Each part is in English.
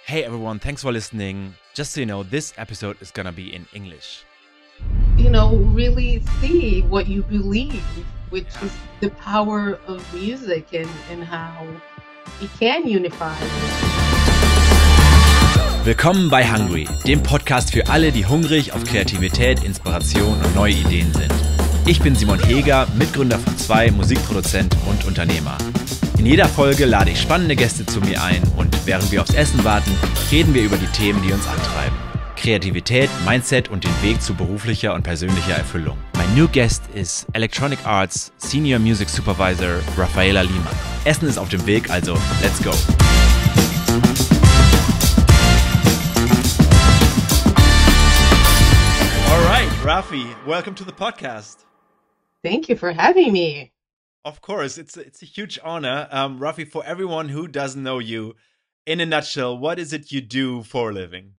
Hey everyone, thanks for listening. Just so you know, this episode is gonna be in English. Really see what you believe, which Ja. is the power of music and how it can unify. Willkommen bei Hungry, dem Podcast für alle, die hungrig auf Kreativität, Inspiration und neue Ideen sind. Ich bin Simon Heeger, Mitgründer von zwei, Musikproduzent und Unternehmer. In jeder Folge lade ich spannende Gäste zu mir ein und während wir aufs Essen warten, reden wir über die Themen, die uns antreiben. Kreativität, Mindset und den Weg zu beruflicher und persönlicher Erfüllung. My new guest is Electronic Arts Senior Music Supervisor Raphaella Lima. Essen ist auf dem Weg, also let's go. All right, Raphi, welcome to the podcast. Thank you for having me. Of course, it's a huge honor. Raphi, for everyone who doesn't know you, in a nutshell, what is it you do for a living?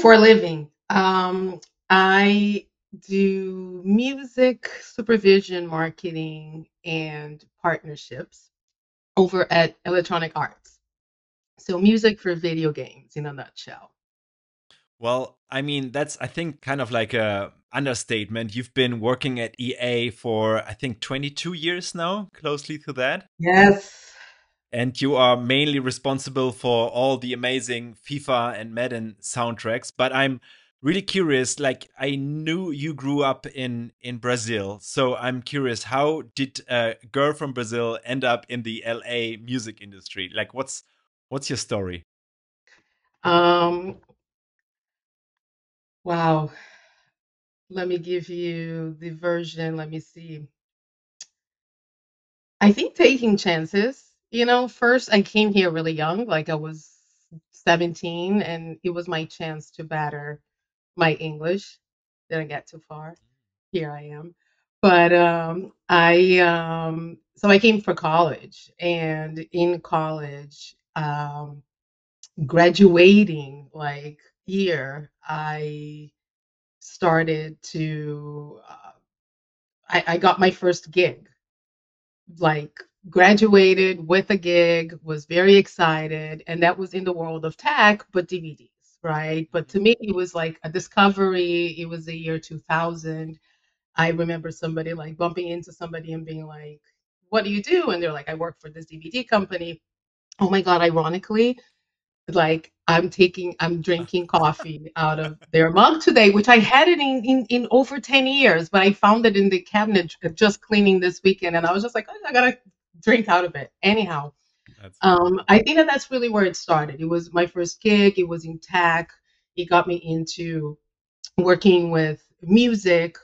For a living, I do music supervision, marketing, and partnerships over at Electronic Arts. So music for video games in a nutshell. Well, I mean, that's, I think, kind of like a understatement. You've been working at EA for, I think, 22 years now, closely to that. Yes. And you are mainly responsible for all the amazing FIFA and Madden soundtracks. But I'm really curious, like, I knew you grew up in Brazil. So I'm curious, how did a girl from Brazil end up in the LA music industry? Like, what's your story? Um, wow. Let me give you the version. Let me see. I think taking chances. First I came here really young, like I was 17, and it was my chance to better my English. Didn't get too far. Here I am. But I came for college, and in college, graduating like year, I started to I got my first gig, like graduated with a gig, was very excited, and that was in the world of tech, but DVDs, right? But to me, it was like a discovery. It was the year 2000. I remember somebody like bumping into somebody and being like, "What do you do?" And they're like, "I work for this DVD company." Oh my God, ironically, like I'm drinking coffee out of their mug today, which I had it in over 10 years, but I found it in the cabinet just cleaning this weekend, and I was just like, oh, I gotta drink out of it. Anyhow, That's funny. I think that that's really where it started. It was my first gig. It was in tech. It got me into working with music.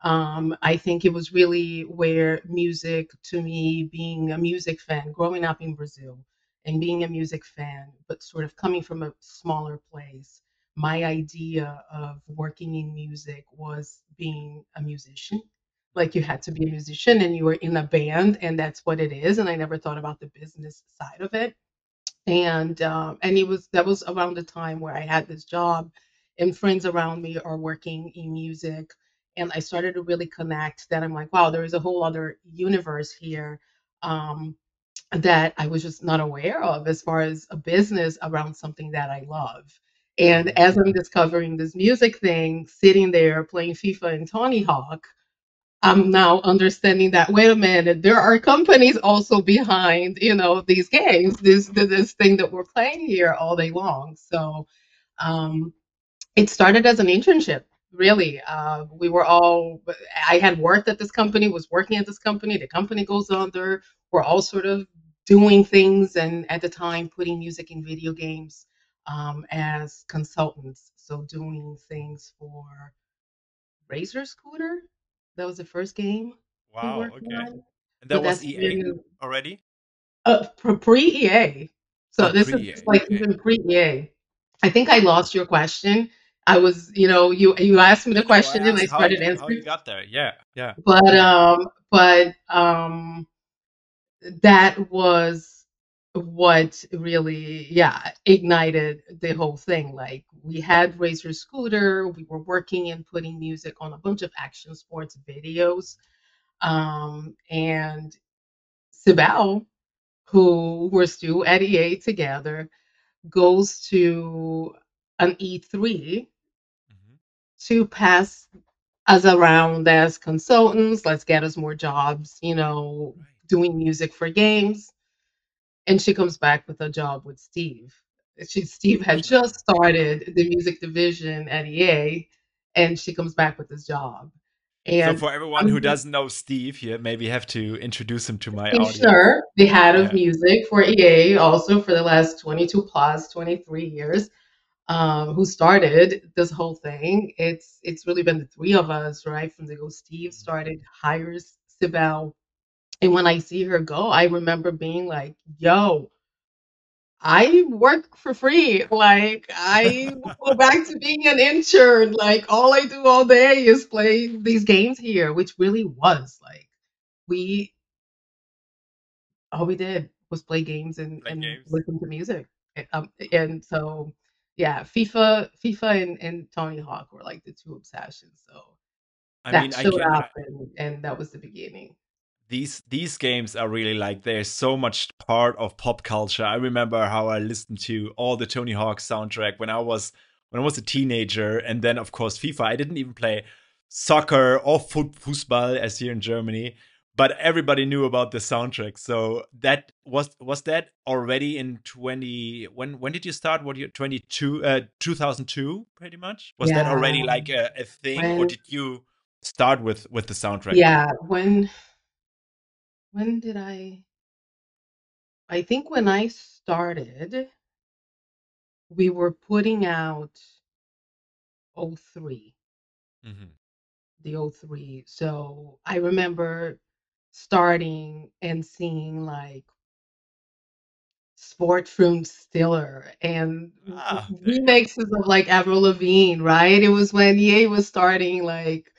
I think it was really where music, to me, being a music fan, growing up in Brazil and being a music fan, but sort of coming from a smaller place, my idea of working in music was being a musician. Like you had to be a musician and you were in a band, and that's what it is. And I never thought about the business side of it. And it was that was around the time where I had this job, and friends around me are working in music, and I started to really connect that I'm like, wow, there is a whole other universe here, um, that I was just not aware of as far as a business around something that I love. And Mhm. as I'm discovering this music thing, sitting there playing FIFA and Tony Hawk, I'm now understanding that, wait a minute, there are companies also behind, these games, this thing that we're playing here all day long. So um, it started as an internship, really. We were all, I had worked at this company, was working at this company. The company goes under. We're all sort of doing things, and at the time, putting music in video games as consultants. So doing things for Razor Scooter. That was the first game we Wow, worked okay. on, And but that was that's EA when already? pre-EA. So Oh, this is pre-EA. like Okay. even pre-EA. I think I lost your question. I was, you asked me the No, no, I question and I asked started how you answering. got there. Yeah, yeah. But Go ahead. that was what really, yeah, ignited the whole thing. Like we had Razor Scooter, we were working and putting music on a bunch of action sports videos. And Sibel, who were still at EA together, goes to an E3 Mhm. to pass us around as consultants. Let's get us more jobs, Right. doing music for games. And she comes back with a job with Steve. Steve had just started the music division at EA, and she comes back with this job. So And for everyone I'm who doesn't know Steve here, maybe have to introduce him to my Steve audience. Schnur, the head of Yeah. music for EA, also for the last 22 plus 23 years, who started this whole thing. It's really been the three of us, right? From the go, Steve Mhm. started, hires Sibel, and when I see her go, I remember being like, "Yo, I work for free. Like, I go back to being an intern. Like, all I do all day is play these games here," which really was like we all we did was play games Play and games. listen to music. And so yeah, FIFA and Tony Hawk were like the two obsessions. So I that mean, I showed can. up and that was the beginning. These games are really like they're so much part of pop culture. I remember how I listened to all the Tony Hawk soundtrack when I was a teenager, and then of course FIFA. I didn't even play soccer or Fußball as here in Germany, but everybody knew about the soundtrack. So that was that already in 20 when did you start? What year? 22 2002 pretty much. Was that Yeah. already like a thing, or When did you start with the soundtrack? yeah, when did I think when I started, we were putting out '03, Hmm. the '03. So I remember starting and seeing like Sport from Stiller and Ah, there you go. remixes of like Avril Lavigne, right? It was when EA was starting like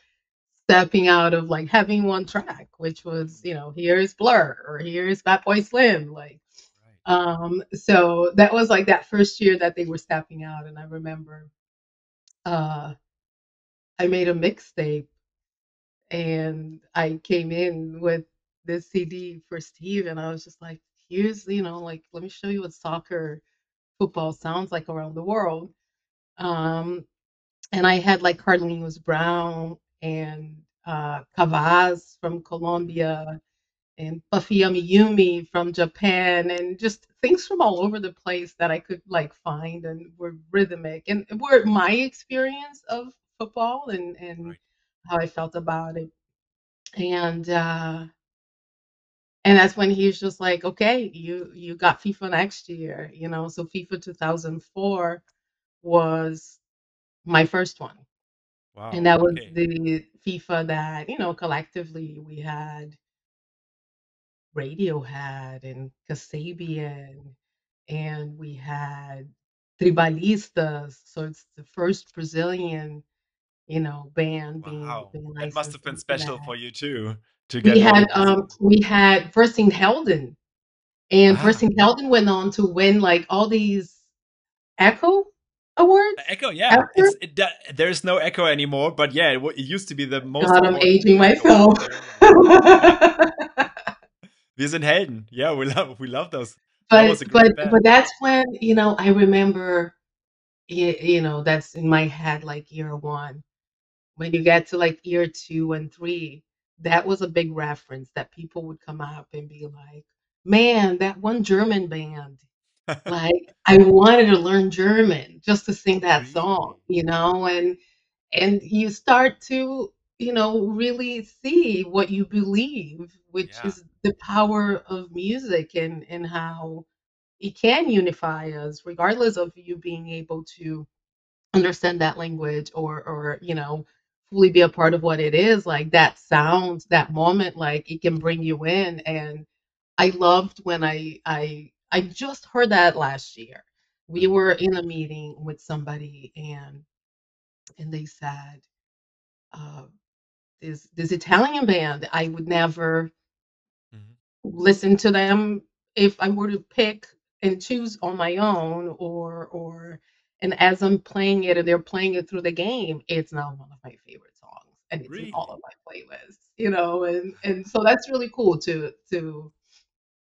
stepping out of like having one track, which was, here's Blur or here's Fat Boy Slim. Like, Right. so that was like that first year that they were stepping out. And I remember uh I made a mixtape and I came in with this CD for Steve and I was just like, here's, like let me show you what soccer football sounds like around the world. Um, and I had like Carlinhos Brown and Cavaz from Colombia and Buffy Amiyumi from Japan and just things from all over the place that I could like find and were rhythmic and were my experience of football and Right. how I felt about it. And and that's when he's just like, okay, you got FIFA next year, So FIFA 2004 was my first one. And Wow. that was Okay. the FIFA that, collectively we had Radiohead and Kasabian, and we had Tribalistas. So it's the first Brazilian, band Wow. being That must have licensed been into special that. for you too, to We get all the had Brazilian. we had Versing Helden, and Ah, Versing Helden went on to win like all these Echo awards. Echo. Yeah, After there's no Echo anymore, but yeah, it used to be the most God, I'm important aging music award myself. in Germany. Yeah, wir sind Helden. Yeah, we love those. That was But a but great band. but that's when, I remember, that's in my head like year one. When you get to like year two and three, that was a big reference that people would come up and be like, "Man, that one German band." Like I wanted to learn German just to sing that song, Really? and you start to, really see what you believe, which Yeah. is the power of music and how it can unify us regardless of you being able to understand that language or fully be a part of what it is. Like that sound, that moment, like it can bring you in. And I loved when I just heard that last year. We Mhm. were in a meeting with somebody and they said, uh, this Italian band, I would never Mhm. listen to them if I were to pick and choose on my own or and as I'm playing it and they're playing it through the game, it's not one of my favorite songs and it's in all Really? of my playlists, and so that's really cool to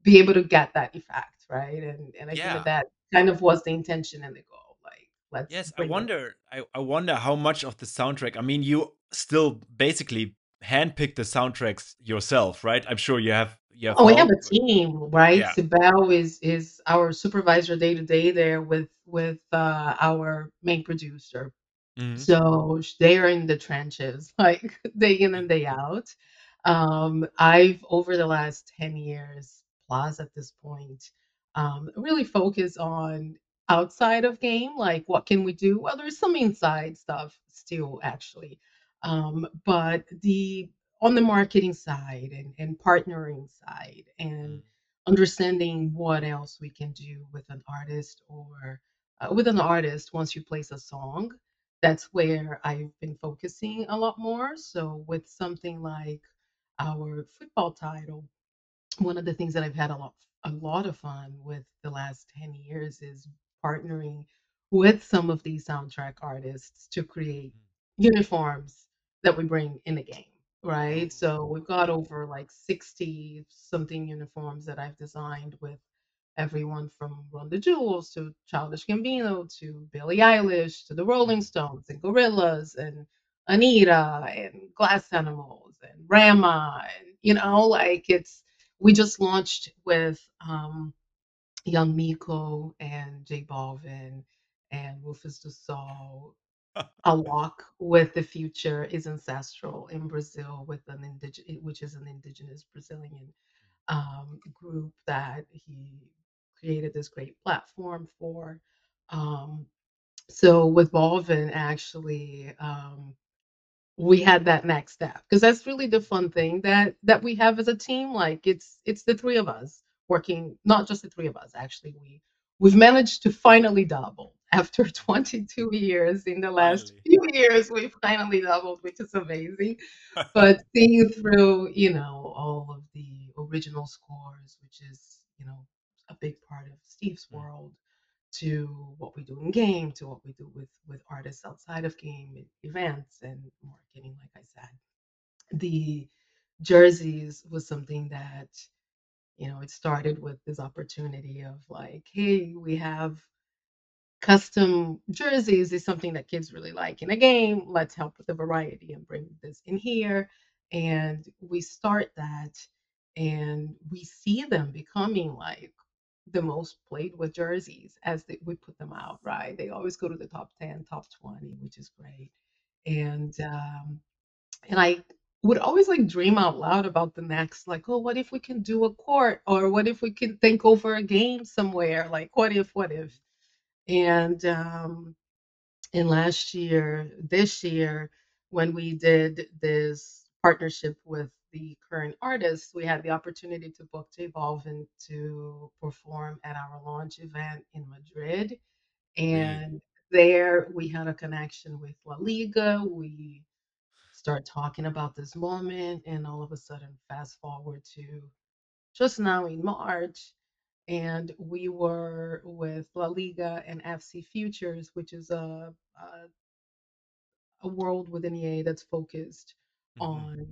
be able to get that effect. right? And I think that Yeah. that kind of was the intention and the goal. Like, let's Yes, I bring it. wonder. I wonder how much of the soundtrack. I mean, you still basically handpick the soundtracks yourself, right? I'm sure you have Oh, we have help. a team, right? Yeah. Sibel is our supervisor day to day there with our main producer. Hmm. So they are in the trenches, like day in and day out. I've over the last 10 years plus at this point, really focused on outside of game, like what can we do? Well, there's some inside stuff still actually. But the on the marketing side and partnering side and understanding what else we can do with an artist or with an artist once you place a song, that's where I've been focusing a lot more. So with something like our football title, one of the things that I've had a lot of fun with the last 10 years is partnering with some of these soundtrack artists to create uniforms that we bring in the game, Oh, right? So we've got okay. over like 60 something uniforms that I've designed with everyone from Run the Jewels to Childish Gambino to Billie Eilish to the Rolling Mm, Stones and Gorillaz and Anita and Glass Animals and Rama and like we just launched with Young Miko and J Balvin and Rufus Du Sol. A Walk with the Future is ancestral in Brazil with which is an indigenous Brazilian group that he created this great platform for. Um, so with Balvin, actually, we had that next step because that's really the fun thing that we have as a team. Like it's the three of us working, not just the three of us. Actually, we've managed to finally double after 22 years. In the last finally. few years, we finally doubled, which is amazing. But seeing through, all of the original scores, which is, a big part of Steve's Mm, world, to what we do in game, to what we do with artists outside of game, events and marketing, like I said. The jerseys was something that, it started with this opportunity of like, hey, we have custom jerseys is something that kids really like in a game. Let's help with the variety and bring this in here. And we start that and we see them becoming like the most played with jerseys as we put them out, right? They always go to the top 10, top 20, which is great. And I would always like dream out loud about the next, like, oh, what if we can do a court, or what if we can think over a game somewhere? Like, what if? And this year, when we did this partnership with the current artists, we had the opportunity to book J Balvin to perform at our launch event in Madrid. really? And there we had a connection with La Liga. We start talking about this moment, and all of a sudden, fast forward to just now in March, and we were with La Liga and FC Futures, which is a world within EA that's focused Hmm. on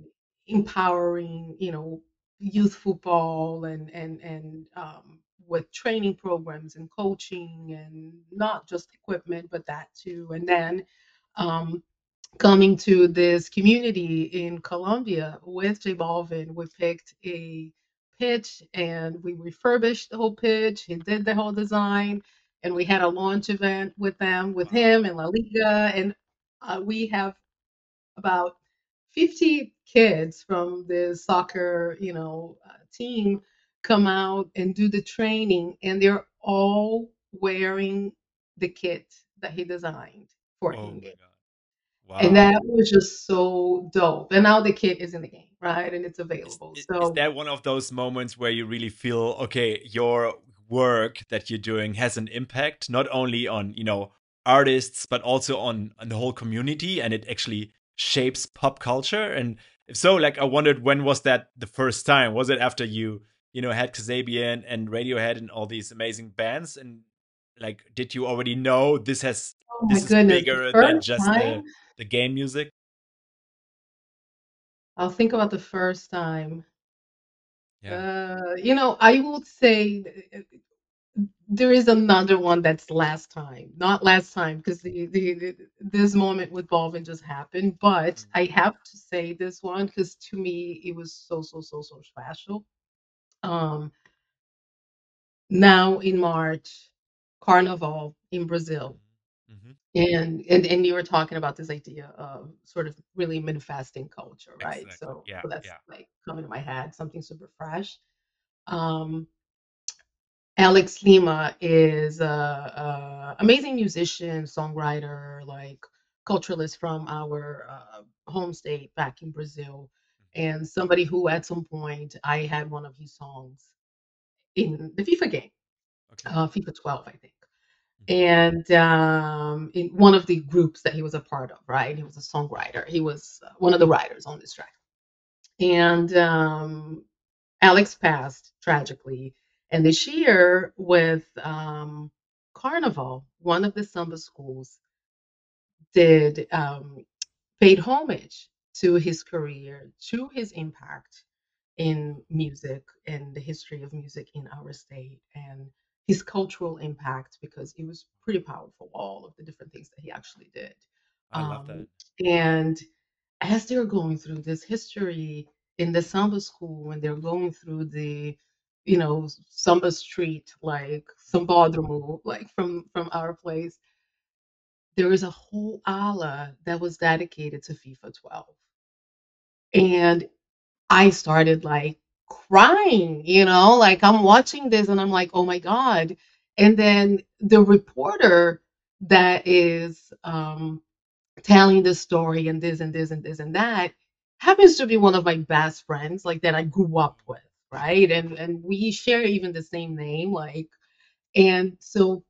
empowering, youth football and with training programs and coaching and not just equipment, but that too. And then um, coming to this community in Colombia with J Balvin, we picked a pitch and we refurbished the whole pitch. He did the whole design, and we had a launch event with them, with him and Wow. La Liga, and we have about 50 kids from the soccer, team come out and do the training, and they're all wearing the kit that he designed for Oh in my game. God. And Wow. that was just so dope. And now the kit is in the game, right? And it's Is, available. is So, that one of those moments where you really feel, okay, your work that you're doing has an impact, not only on, artists, but also on the whole community, and it actually shapes pop culture? And if so, like, I wondered, when was that the first time? Was it after you had Kasabian and Radiohead and all these amazing bands? And like, did you already know oh my this is goodness, the bigger than first just time, the game music? I'll think about the first time. Yeah. I would say there is another one that's last time, not last time, because this moment with Balvin just happened. But Mm, I have to say this one because to me it was so special. Um, Now in March, Carnival in Brazil, mhm. and you were talking about this idea of sort of really manifesting culture, right? Exactly. So, Yeah, so that's yeah. like coming to my head, something super fresh. Um, Alex Lima is a amazing musician, songwriter, like culturalist from our home state back in Brazil, and somebody who at some point I had one of his songs in the FIFA game, Okay. FIFA 12, I think. Mhm. And in one of the groups that he was a part of, right? He was a songwriter. He was one of the writers on this track. And Alex passed tragically. And this year, with Carnival, one of the samba schools did paid homage to his career, to his impact in music and the history of music in our state, and his cultural impact, because it was pretty powerful, all of the different things that he actually did. I love that. And as they're going through this history in the samba school, when they're going through the, samba street, like sambódromo, like from our place, there is a whole ala that was dedicated to FIFA 12. And I started like crying, like I'm watching this and I'm like, oh my God. And then the reporter that is telling the story and this and this and this and that happens to be one of my best friends, like that I grew up with, right? And we share even the same name, like, and so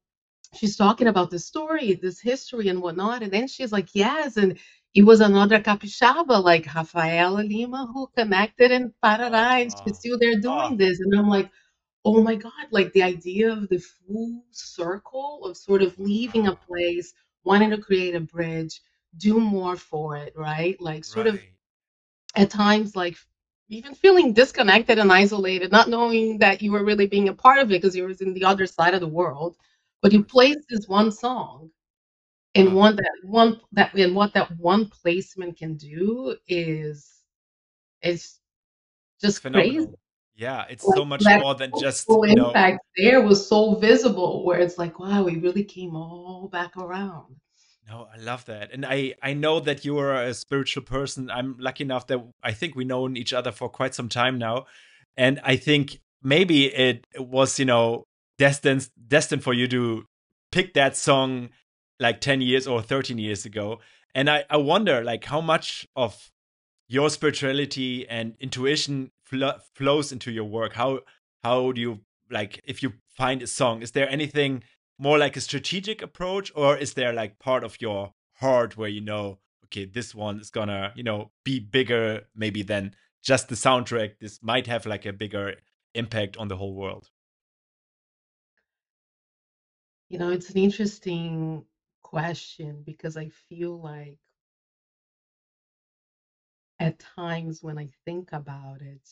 she's talking about this story, this history and whatnot. And then she's like, yes, and it was another capixaba, like Raphaella Lima, who connected in Parará, and she's Oh, still there oh, doing this. And I'm like, oh my God, like the idea of the full circle of sort of leaving a wow. place, wanting to create a bridge, do more for it, right? Like sort of Right. at times, like even feeling disconnected and isolated, not knowing that you were really being a part of it because you was in the other side of the world. Of But you course. placed this one song and Uh, what that one placement can do is it's just crazy. phenomenal. Yeah, it's Like so much that more than just, cultural impact there was so visible, where it's like, wow, we really came all back around. no, I love that. And I know that you are a spiritual person. I'm lucky enough that I think we known each other for quite some time now. And I think maybe it was, destined for you to pick that song like 10 years or 13 years ago. And I wonder like how much of your spirituality and intuition flows into your work. How do you, like, if you find a song, is there anything more like a strategic approach, or is there like part of your heart where okay, this one is gonna be bigger maybe than just the soundtrack, this might have like a bigger impact on the whole world? It's an interesting question because I feel like at times when I think about it,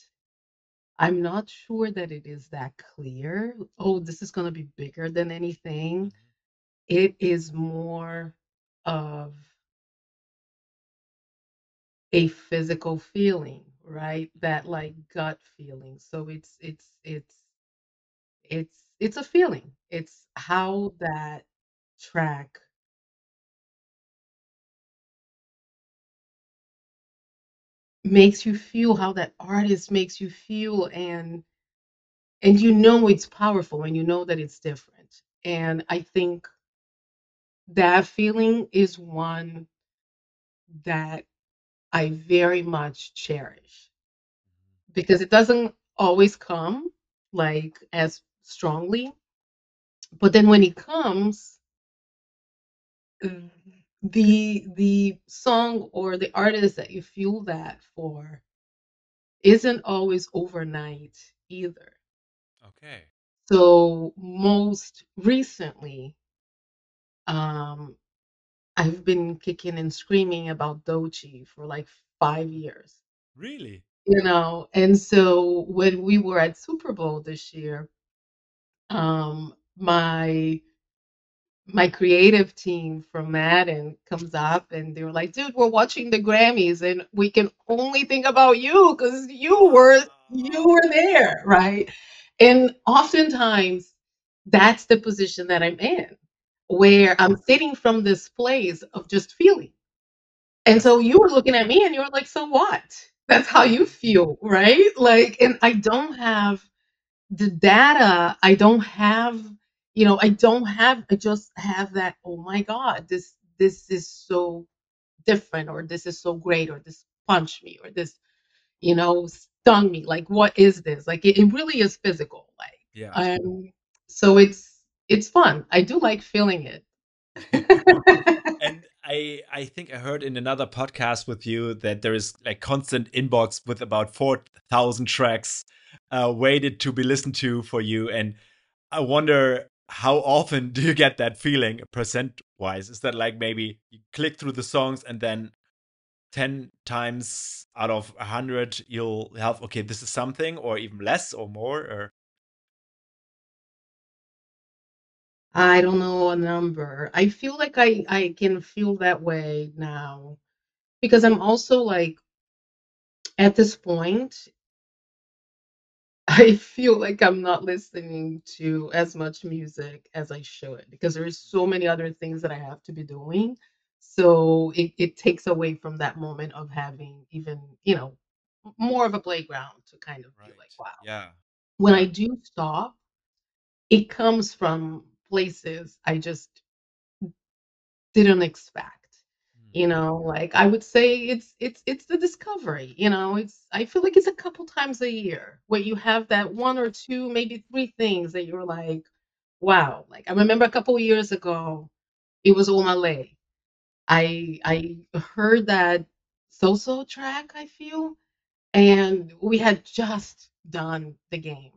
I'm not sure that it is that clear. Oh, this is going to be bigger than anything. Mhm. It is more of a physical feeling, right? That like gut feeling. So it's a feeling. It's how that track makes you feel, how that artist makes you feel, and it's powerful and you know that it's different. And I think that feeling is one that I very much cherish because it doesn't always come like as strongly, but then when it comes, the song or the artist that you feel that for isn't always overnight either. Okay. So most recently, um, I've been kicking and screaming about Dochi for like 5 years, Really? And so when we were at Super Bowl this year, my my creative team from Madden comes up and they were like, "Dude, we're watching the Grammys and we can only think about you because you Wow. were there, right?" And oftentimes that's the position that I'm in, Mm, where I'm sitting from this place of just feeling. And that's so you true. were looking at me and you were like, "So what?" That's how you feel, right? Like, and I don't have the data, I just have that, "Oh my god, this is so different," or "This is so great," or "This punched me," or "This, stung me." Like, what is this? Like, it really is physical, Yeah. like, so it's fun. I do like feeling it. And I think I heard in another podcast with you that there is like constant inbox with about 4,000 tracks waited to be listened to for you. And I wonder how often do you get that feeling percent wise? Is that like maybe you click through the songs and then 10 times out of 100 you'll have, okay, this is something, or even less or more? Or I don't know a number. I feel like I can feel that way now because I'm also like at this point I feel like I'm not listening to as much music as I should because there's so many other things that I have to be doing. So it takes away from that moment of having even, more of a playground to kind of be like, right. wow. Yeah. When I Yeah. do stop, it comes from places I just didn't expect. Hmm. Like I would say it's the discovery, I feel like it's a couple times a year where you have that one or two, maybe three things that you're like, wow. Like I remember a couple years ago, it was Omale. I heard that so-so track, I feel, and we had just done the game.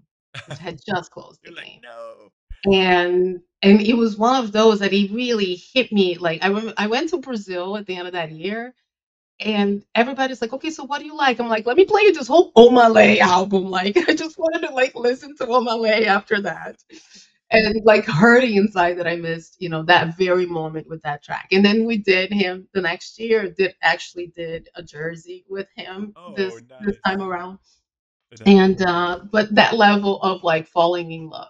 We had just closed the You're like, game. no. And it was one of those that it really hit me. Like I went to Brazil at the end of that year, and everybody's like, "Okay, so what do you like?" I'm like, "Let me play you this whole Omale album." Like I just wanted to like listen to Omale after that, and like hurting inside that I missed, that very moment with that track. And then we did him the next year. Did a Jersey with him Oh, this nice. time around. Nice. And, but that level of, like, falling in love,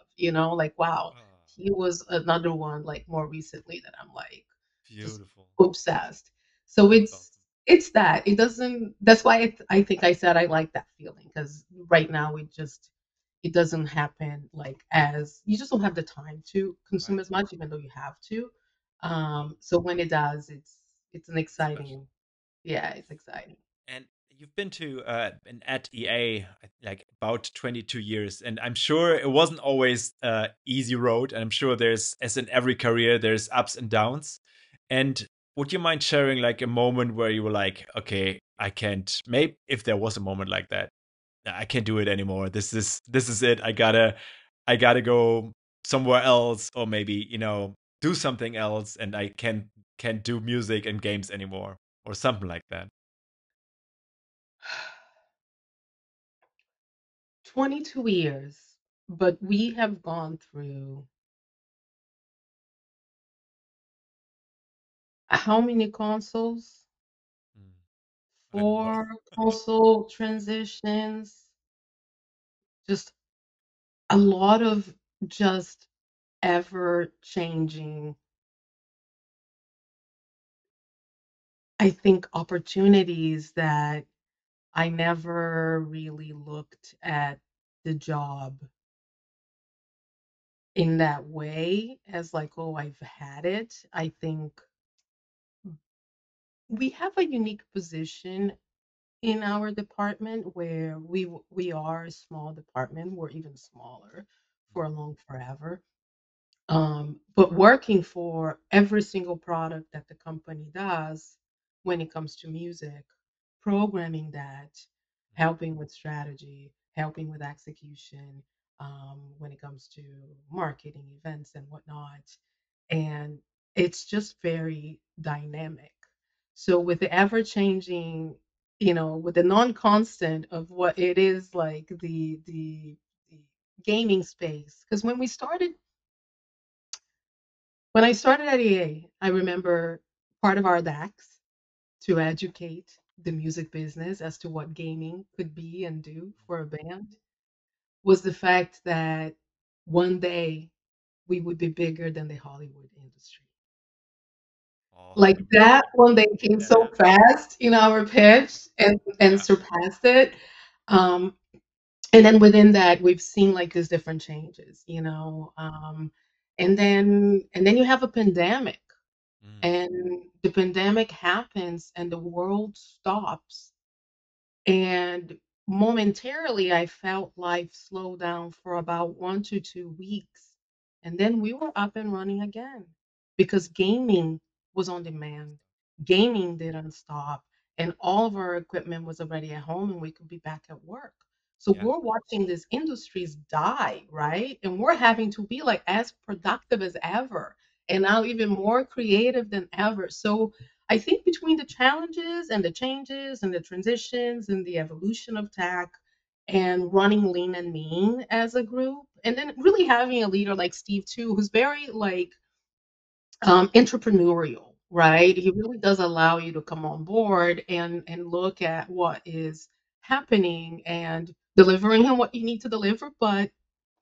like, wow, Ah, he was another one, like, more recently that I'm, like, just beautiful. obsessed. So That's awesome. it's that. It doesn't That's why I think I said I like that feeling because right now it doesn't happen, like, as you just don't have the time to consume Right. as much even though you have to. So when it does, it's an Special. exciting. Yeah, it's exciting. And you've been to been at EA like about 22 years, and I'm sure it wasn't always easy road. And I'm sure there's, as in every career, there's ups and downs. And would you mind sharing like a moment where you were like, okay, I can't, maybe if there was a moment like that, I can't do it anymore. This is it. I gotta go somewhere else, or maybe do something else, and I can't do music and games anymore, or something like that. 22 years, but we have gone through how many consoles? Mm, I don't know. 4 console transitions, just a lot of just ever changing, I think, opportunities that I never really looked at the job in that way as like, "Oh, I've had it." I think we have a unique position in our department where we are a small department. We're even smaller for a long forever. But working for every single product that the company does when it comes to music, programming that, helping with strategy, helping with execution, when it comes to marketing events and whatnot. And it's just very dynamic. So with the ever changing, with the non-constant of what it is like the gaming space. Because when we started When I started at EA, I remember part of our DAX to educate the music business as to what gaming could be and do for a band was the fact that one day we would be bigger than the Hollywood industry. Oh, Like we that really one day came believe so that. fast in our pitch and Yeah. surpassed it. Um, and then within that, we've seen like these different changes, and then you have a pandemic, Mm. and the pandemic happens, and the world stops. And momentarily, I felt life slow down for about 1 to 2 weeks. And then we were up and running again because gaming was on demand. Gaming didn't stop. And all of our equipment was already at home and we could be back at work. So Yeah. we're watching these industries die, right? And we're having to be like as productive as ever and now even more creative than ever. So I think between the challenges and the changes and the transitions and the evolution of tech and running lean and mean as a group, and then really having a leader like Steve too, who's very like entrepreneurial, right? He really does allow you to come on board and look at what is happening and delivering on what you need to deliver, but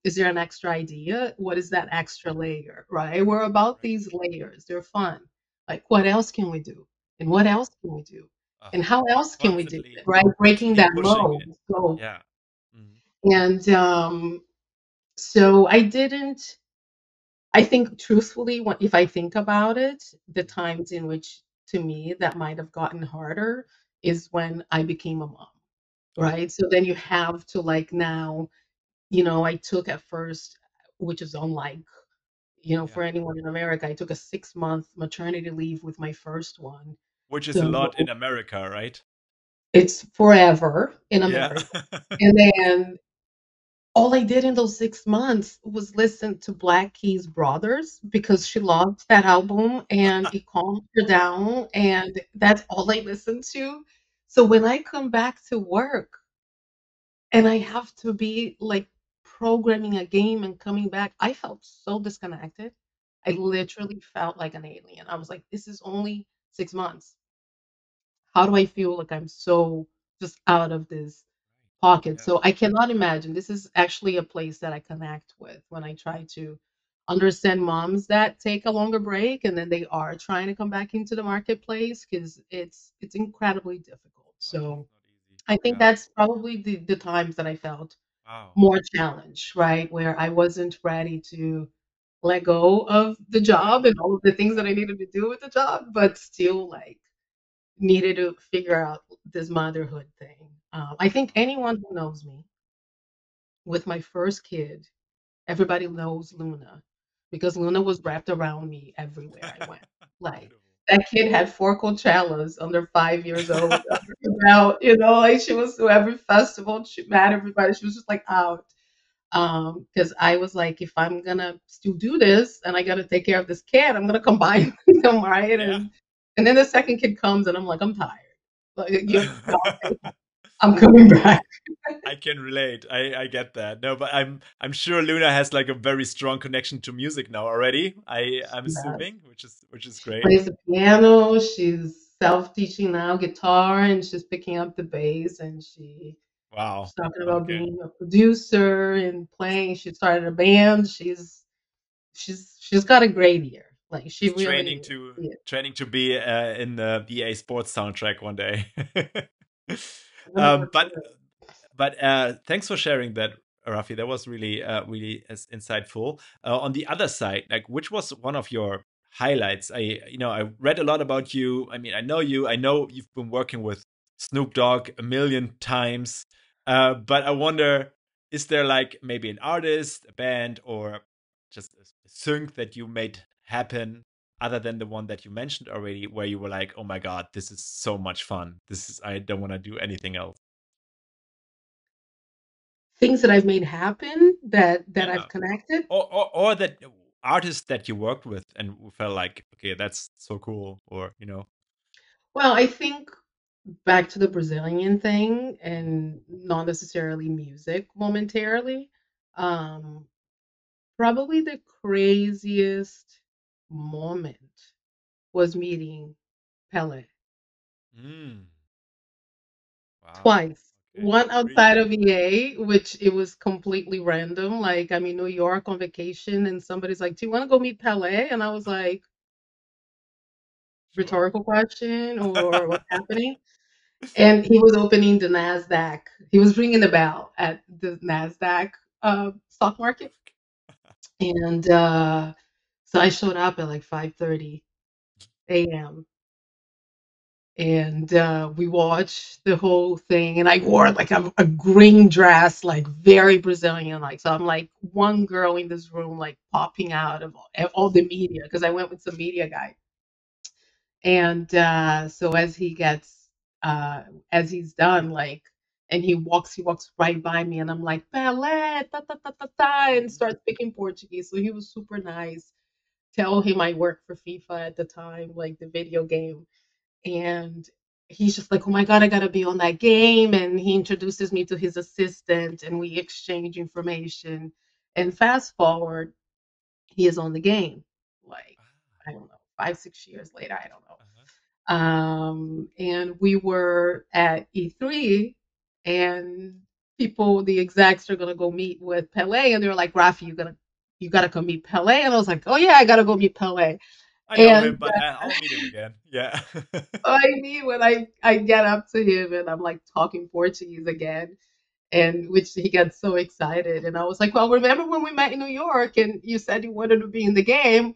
is there an extra idea? What is that extra layer, right? We're about Right. these layers. They're fun. Like, what else can we do? And what else can we do? Uh, And how else can we do it, constantly, right? Breaking constantly that pushing mold. it. So, Yeah. Mm. and so I didn't, I think truthfully, if I think about it, the Mm. times in which to me that might have gotten harder is when I became a mom, Oh, right? So then you have to like now, I took at first, which is unlike yeah. for anyone in America, I took a 6-month maternity leave with my first one. Which is a So lot in America, right? it's forever in Yeah. America. And then all I did in those 6 months was listen to Black Keys Brothers because she loved that album and it calmed her down. And that's all I listened to. So when I come back to work, and I have to be like programming a game and coming back. I felt so disconnected. I literally felt like an alien. I was like, this is only 6 months. How do I feel like I'm so just out of this pocket? Yeah. So I cannot imagine. This is actually a place that I connect with when I try to understand moms that take a longer break and then they are trying to come back into the marketplace because it's incredibly difficult. So It's not easy. I think Yeah. that's probably the times that I felt Wow. more challenged, right? Where I wasn't ready to let go of the Yeah. job and all of the things that Yeah. I needed to do with the job, but still like needed to figure out this motherhood thing. I think Oh, anyone who knows me with my first kid, everybody knows Luna because Luna was wrapped around me everywhere I went. Like beautiful. that kid had 4 Coachellas under 5 years old. About, like she was to every festival. She met everybody. She was just like out. Because I was like, if I'm gonna still do this and I gotta take care of this kid, I'm gonna combine them, right? Yeah. And then the second kid comes and I'm like, I'm tired. Like you I'm coming back. I can relate. I get that. No, but I'm sure Luna has like a very strong connection to music now already. I'm Yes. assuming, which is She great. plays the piano, she's self-teaching now guitar, and she's picking up the bass, and she's Wow. talking about Okay. being a producer and playing. She started a band. She's got a great ear. Like she She's really is. training to be in the EA Sports soundtrack one day. I'm gonna work But for her. thanks for sharing that, Rafi. That was really as insightful. On the other side, like, which was one of your highlights? I read a lot about you. I mean, I know you. I know you've been working with Snoop Dogg a million times. But I wonder, is there like maybe an artist, a band, or just a sync that you made happen other than the one that you mentioned already, where you were like, oh my god, this is so much fun. I don't want to do anything else. Things that I've made happen that Yeah. I've connected. Or that artist that you worked with and felt like, okay, that's so cool, or Well, I think back to the Brazilian thing Mm. and not necessarily music momentarily. Um, Probably the craziest moment was meeting Pele Mm. Wow. twice. Okay. One outside Really? of EA, which it was completely random. Like I'm in New York on vacation, and somebody's like, "Do you want to go meet Pele?" And I was like, Sure. "Rhetorical question, or what's happening?" And he was opening the Nasdaq. He was ringing the bell at the Nasdaq stock market, and so I showed up at like 5:30 a.m. and we watched the whole thing. And I wore like a green dress, like very Brazilian, like so. I'm like one girl in this room, like popping out of all the media because I went with some media guy. And so as he's done, like, and he walks right by me, and I'm like, Pelé, ta ta ta ta ta, and Mhm. start speaking Portuguese. So he was super nice. Tell him I worked for FIFA at the time, like the video game. And he's just like, oh my God, I gotta be on that game. And he introduces me to his assistant, and we exchange information. And fast forward, he is on the game. Like, Ah, I don't know, 5, 6 years later, I don't know. uh-huh. And we were at E3, and the execs are gonna go meet with Pele, and they were like, Rafi, you gotta come meet Pele. And I was like, oh yeah, I gotta go meet Pele. I know And him, but I'll meet him again. Yeah. I mean, when I get up to him and I'm like talking Portuguese again, and which he gets so excited. And I was like, well, remember when we met in New York and you said you wanted to be in the game?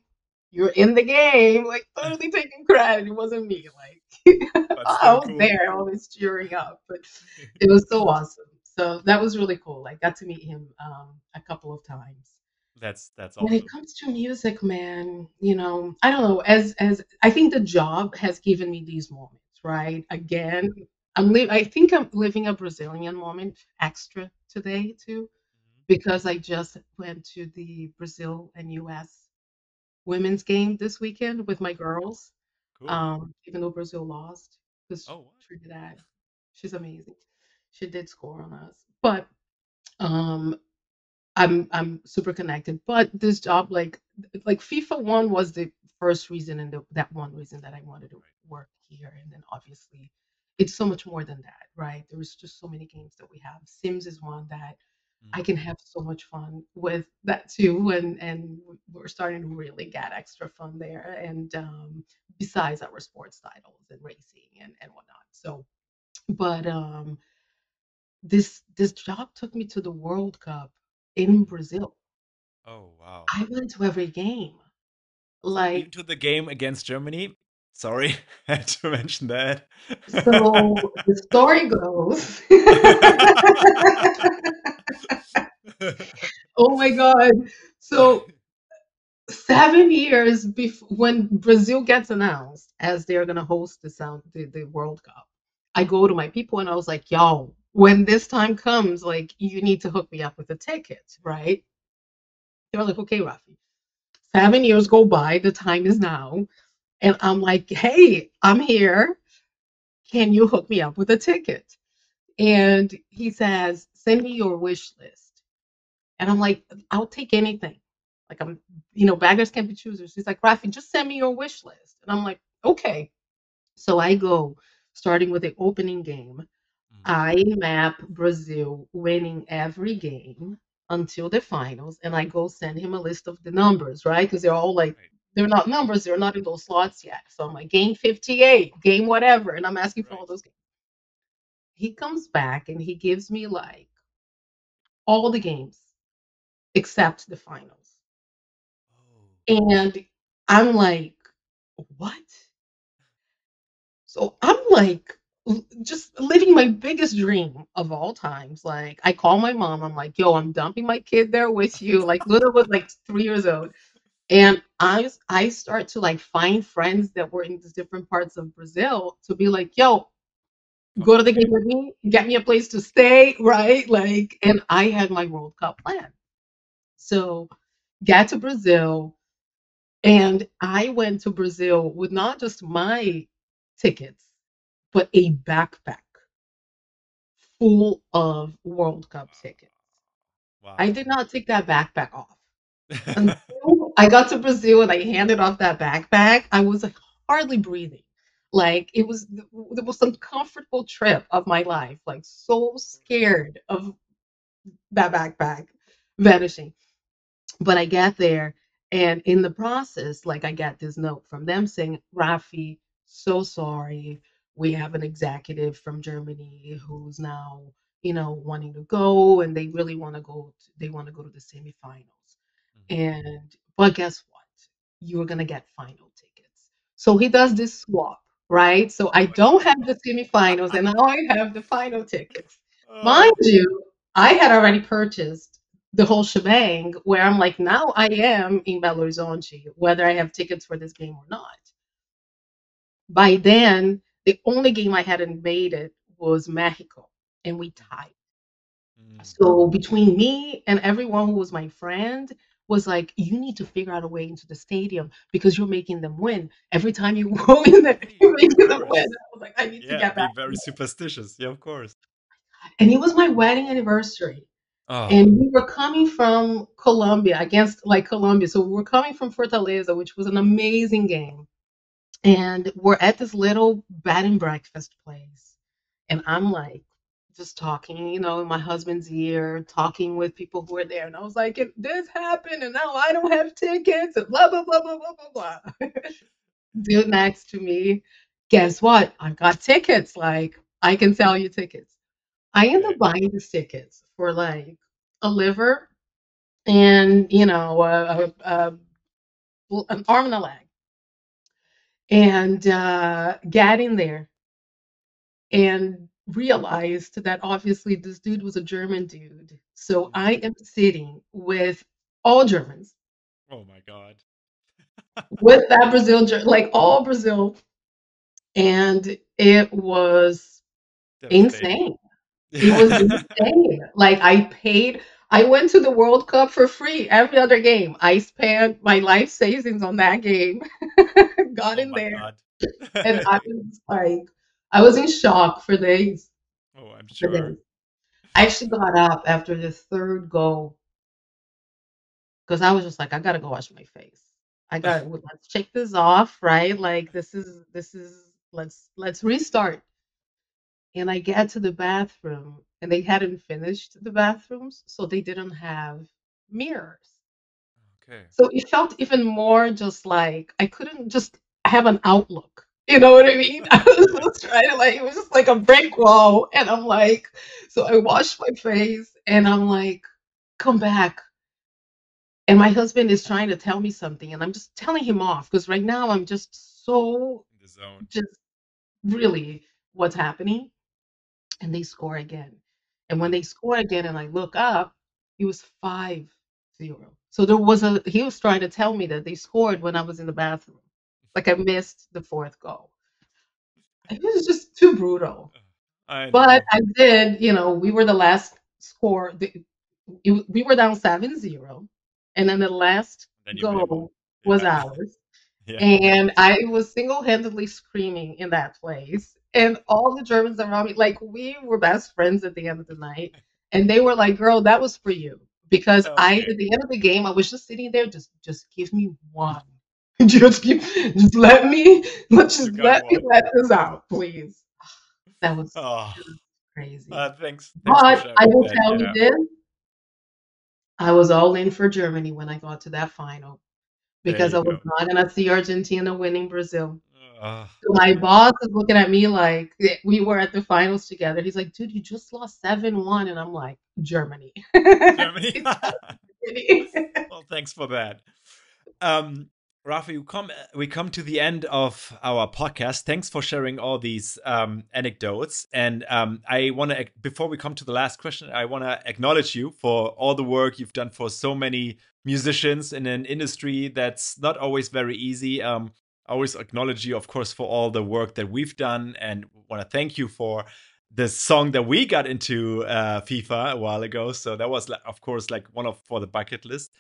You're in the game, like totally taking credit. It wasn't me. Like That's I so was cool. there, always cheering up. But it was so awesome. So that was really cool. I got to meet him a couple of times. That's When it awesome. comes to music, man, I don't know, as I think the job has given me these moments, right? Again, I think I'm living a Brazilian moment extra today too, Mhm. because I just went to the Brazil and US women's game this weekend with my girls. Cool. Even though Brazil lost, because Oh, what? Trinidad, she's amazing. She did score on us. But um I'm super connected. But this job, like FIFA one was the first reason, and that one reason that I wanted to Right. work here. And then obviously it's so much more than that, right? There's just so many games that we have. Sims is one that I Mhm. can have so much fun with that too. And we're starting to really get extra fun there. And besides our sports titles and racing and whatnot. So but this job took me to the World Cup in Mhm. Brazil. Oh, wow. I went to every game. So Like, even to the game against Germany. Sorry, had to mention that. so the story goes, oh my God. So 7 years before, when Brazil gets announced as they're gonna host the World Cup, I go to my people and I was like, yo, when this time comes, like you need to hook me up with a ticket, right? They were like, okay, Rafi. 7 years go by, the time is now. And I'm like, hey, I'm here. Can you hook me up with a ticket? And he says, send me your wish list. And I'm like, I'll take anything. Like, beggars can't be choosers. He's like, Rafi, just send me your wish list. And I'm like, okay. So I go, starting with the opening game. Mhm. I map Brazil winning every game until the finals, and I go send him a list of the numbers, right? Because they're all like, Right. they're not numbers, they're not in those slots yet. So I'm like, game 58, game whatever, and I'm asking for all Right. those games. He comes back and he gives me like all the games except the finals. Oh. And I'm like, what? So I'm like just living my biggest dream of all times. Like I call my mom, I'm like, yo, I'm dumping my kid there with you. Like Luna was like 3 years old. And I start to like find friends that were in these different parts of Brazil to be like, yo, Come go to to the the game game. with me, get me a place to stay, right? Like, and I had my World Cup plan. So get to Brazil, and I went to Brazil with not just my tickets, but a backpack full of World Cup tickets. I Wow. did not take that backpack off until I got to Brazil and I handed off that backpack. I was like hardly breathing. Like it was the most uncomfortable trip of my life. Like so scared of that backpack vanishing. But I get there, and in the process, like I get this note from them saying, Raphi, so sorry. We have an executive from Germany who's now, wanting to go, and they really want to go. They want to go to the semifinals. And but guess what? You're gonna get final tickets. So he does this swap, right? So I don't have the semifinals, and now I have the final tickets. Mind Oh, you, I had already purchased the whole shebang where I'm like, now I am in Belo Horizonte, whether I have tickets for this game or not. By then, the only game I hadn't made it was Mexico, and we tied. mm. So between me and everyone who was my friend was like, you need to figure out a way into the stadium because you're making them win. Every time you go in there, Really? you're Of making them win. course. I was like, I need to Yeah, get back. be very superstitious. Yeah, of course. And it was my wedding anniversary. Oh, And we were coming from Colombia against like Colombia. So we were coming from Fortaleza, which was an amazing game. And we're at this little bed and breakfast place. And I'm like, just talking, in my husband's ear, talking with people who are there. And I was like, this happened, and now I don't have tickets, and blah, blah, blah, blah, blah, blah, blah. Dude next to me, guess what? I got tickets. Like, I can sell you tickets. I end okay. up buying these tickets for like a liver and, an arm and a leg. And got in there and realized that obviously this dude was a German dude. So I Mm. am sitting with all Germans, Oh my God. with that like all Brazil. And it was Devastating. insane. It was insane. Like I went to the World Cup for free every other game. I spent my life savings on that game, got Oh in my there, God. and I was in shock for days. Oh, I'm For sure. days. I actually got up after the third goal because I was just like, I gotta go wash my face. Let's check this off, right? Like this is let's restart. And I get to the bathroom and they hadn't finished the bathrooms, so they didn't have mirrors. Okay. So it felt even more just like I couldn't just have an outlook. You know what I mean? I was Yeah. just trying to like it was just like a brick wall. And I'm like, so I washed my face and I'm like, come back. And my husband is trying to tell me something, and I'm just telling him off because right now I'm just so In the zone. just really what's happening. And they score again. And when Oh, they score again and I look up, it was 5-0. So he was trying to tell me that they scored when I was in the bathroom. Like I missed the fourth goal. It was just too brutal. I But know. I did, we were the last score. We were down 7-0, and then the last Then you made one. goal was Yeah. ours. Yeah. And I was single-handedly screaming in that place. And all the Germans around me, like we were best friends at the end of the night. And they were like, girl, that was for you. Because Okay. at the end of the game, I was just sitting there, just give me one. Just You got one. let this out, please. That was Oh, just crazy. thanks for But I sharing will that. tell you Yeah. this, I was all in for Germany when I got to that final There because you I was go. not gonna see Argentina winning Brazil. Uh, So my boss is looking at me like we were at the finals together. He's like, dude, you just lost 7-1. And I'm like, Germany. Germany. It's Germany. Well, thanks for that. Um, Rafi, we come to the end of our podcast. Thanks for sharing all these anecdotes. And I want to, before we come to the last question, I want to acknowledge you for all the work you've done for so many musicians in an industry that's not always very easy. I always acknowledge you, of course, for all the work that we've done, and want to thank you for the song that we got into FIFA a while ago. So that was, of course, like one of for the bucket list.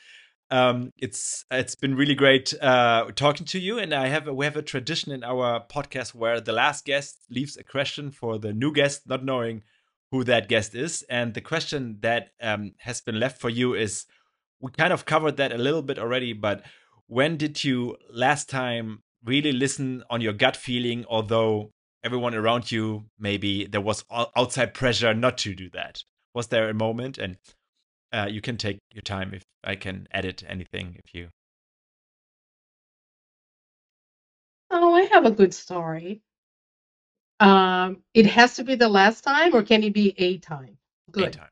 It's been really great talking to you, and we have a tradition in our podcast where the last guest leaves a question for the new guest, not knowing who that guest is. And the question that has been left for you is, we kind of covered that a little bit already, but when did you last time really listen on your gut feeling, although everyone around you, maybe there was outside pressure not to do that? Was there a moment? And you can take your time if I can edit anything if you. Oh, I have a good story. It has to be the last time, or can it be a time? A Good. time.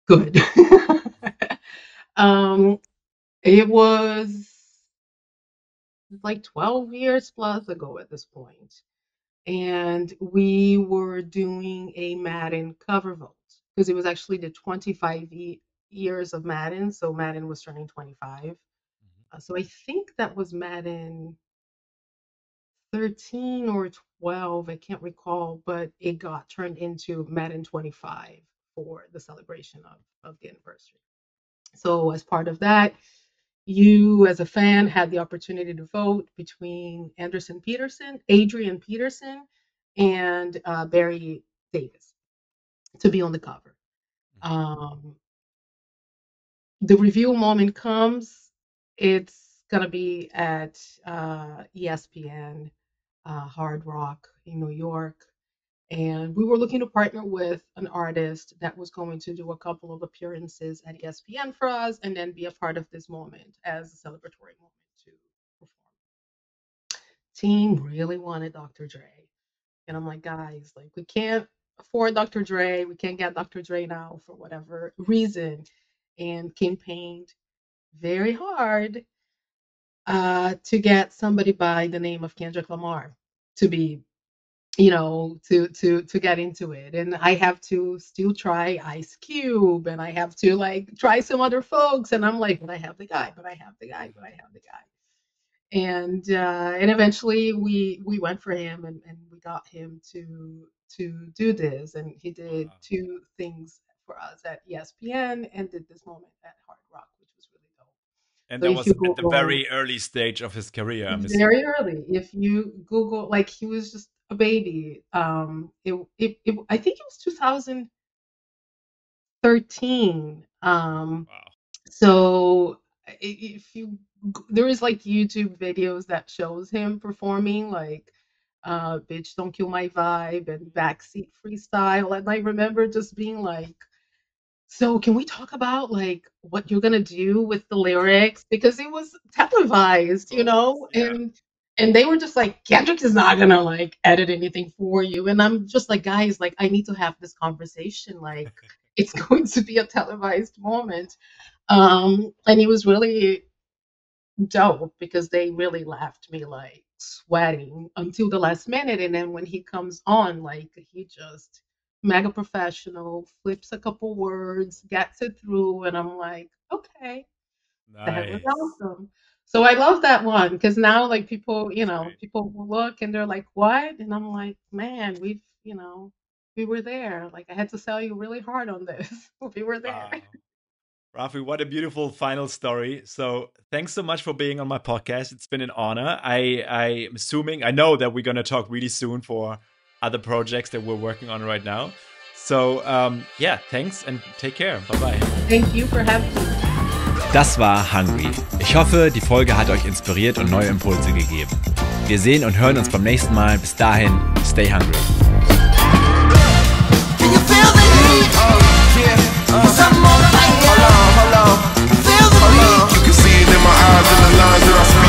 Good. It was like 12 years plus ago at this point. And we were doing a Madden cover vote because it was actually the 25 years of Madden. So Madden was turning 25. So I think that was Madden 13 or 12. I can't recall, but it got turned into Madden 25 for the celebration of the anniversary. So as part of that, you as a fan had the opportunity to vote between Adrian Peterson, and Barry Davis to be on the cover. Um, the reveal moment comes. It's gonna be at ESPN Hard Rock in New York. And we were looking to partner with an artist that was going to do a couple of appearances at ESPN for us and then be a part of this moment as a celebratory moment to perform. Team really wanted Dr. Dre. And I'm like, guys, like we can't afford Dr. Dre. We can't get Dr. Dre now for whatever reason. And campaigned very hard to get somebody by the name of Kendrick Lamar to be to get into it. And I have to still try Ice Cube, and I have to like try some other folks, and I'm like, but I have the guy, but I have the guy, but I have the guy. And eventually we went for him, and we got him to do this, and he did two things for us at ESPN and did this moment at Hard Rock, which was really dope. And So that if was you at the Google very early stage of his career, I'm assuming. very early, if you Google, like he was just a baby. I think it was 2013. Wow. So if you there is like YouTube videos that shows him performing like Bitch Don't Kill My Vibe and Backseat Freestyle, and I remember just being like, so can we talk about like what you're gonna do with the lyrics? Because it was televised, Yeah. and they were just like, Kendrick is not gonna like edit anything for you. And I'm just like, guys, like I need to have this conversation. Like it's going to be a televised moment. And it was really dope because they really left me like sweating until the last minute. And then when he comes on, like he just mega professional, flips a couple words, gets it through, and I'm like, okay, that was Nice. awesome. So I love that one because now like people, That's great. people will look and they're like, what? And I'm like, man, we were there. Like I had to sell you really hard on this. We were there. Wow. Raphi, what a beautiful final story. So thanks so much for being on my podcast. It's been an honor. I'm assuming, I know that we're going to talk really soon for other projects that we're working on right now. So yeah, thanks and take care. Bye-bye. Thank you for having me. Das war Hungry. Ich hoffe, die Folge hat euch inspiriert und neue Impulse gegeben. Wir sehen und hören uns beim nächsten Mal. Bis dahin, stay hungry. Can you feel the heat? Some more fire. Hold on. Feel the beat. You can see it in my eyes and the lines that I speak.